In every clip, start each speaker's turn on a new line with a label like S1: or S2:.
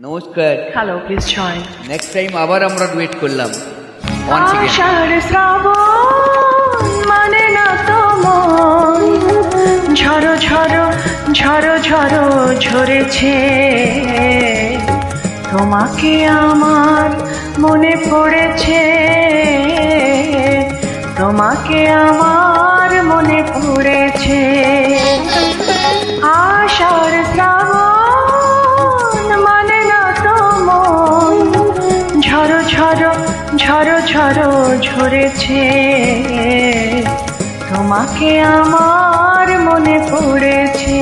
S1: নমস্কার।
S2: Hello, please join.
S1: Next time আবার আমরা ডুয়েট করলাম।
S2: আষাঢ় শ্রাবণ মানে না তো মন, ঝড়ো ঝড়ো ঝড়ো ঝড়ো ঝরেছে, তোমাকে আমার মনে পড়েছে, তোমাকে আমার মনে পড়েছে। আষাঢ় শ্রাবণ মানে না তো মন, ঝড়ো ঝড়ো ঝড়ো ঝড়ো ঝরেছে, তোমাকে আমার মনে পড়েছে।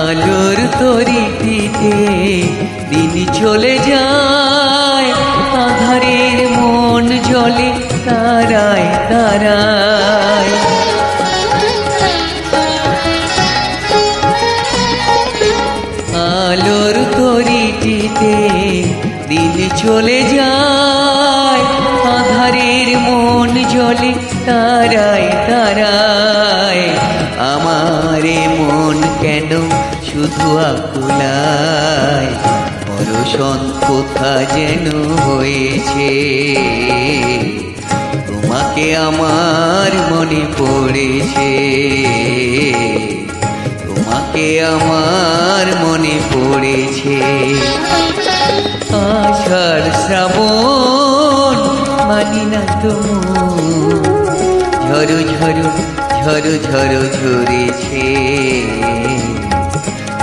S3: আলোর তরিটিতে দিন চলে যায়, আধারের মন জলে তারায় তারায়। আলোর তরিটিতে দিন চলে যায়, আধারের মন জলে তারায় তারায়। আমার মন কেন শুধু আকুলায়, পরশন কোথা যেন হয়েছে, তোমাকে আমার মনে পড়েছে, তোমাকে আমার মনে পড়েছে। আষাঢ় শ্রাবণ মানি না তুম, ঝড়ো ঝড়ো ঝড়ো ঝড়ো ঝরেছে,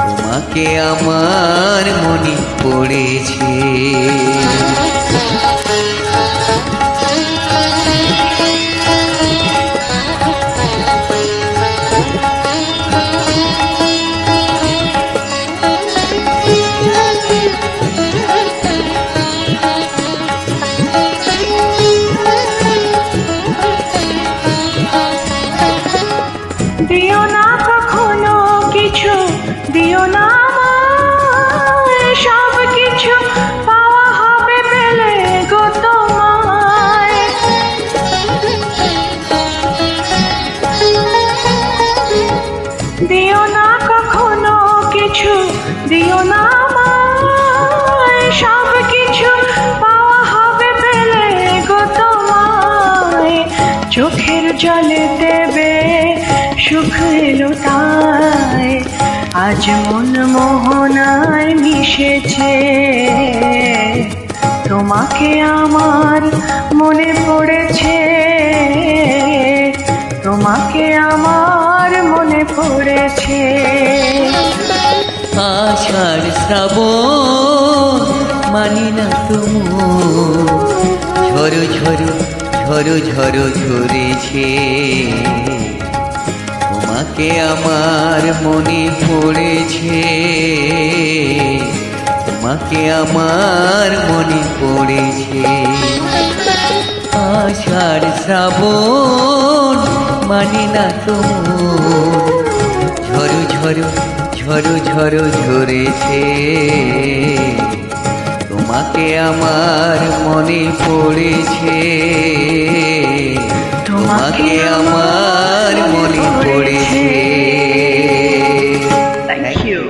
S3: তোমাকে আমার মনে পড়েছে।
S2: দিও না কখনো কিছু, দিও না সব কিছু পাওয়া হবে পেলে গো তোমায়। দিও না কখনো কিছু, দিও না সব কিছু পাওয়া হবে পেলে গো তোমায়। চোখের জলে দেবে সুখ এলো তাই, আজ মন মোহনায় মিশেছে, তোমাকে আমার মনে পড়েছে, তোমাকে আমার মনে পড়েছে।
S3: আষাঢ় শ্রাবণ মানি না তুম, ঝড়ো ঝড়ো ঝড়ো ঝড়ো ঝরেছে, তোমাকে আমার মনে পড়েছে, তোমাকে আমার মনে পড়েছে। আষাঢ় শ্রাবণ মানি না তুম, ঝড়ো ঝড়ো ঝড়ো ঝড়ো ঝরেছে, তোমাকে আমার মনে পড়েছে, তোমাকে আমার মনে পড়েছে।
S2: Thank you.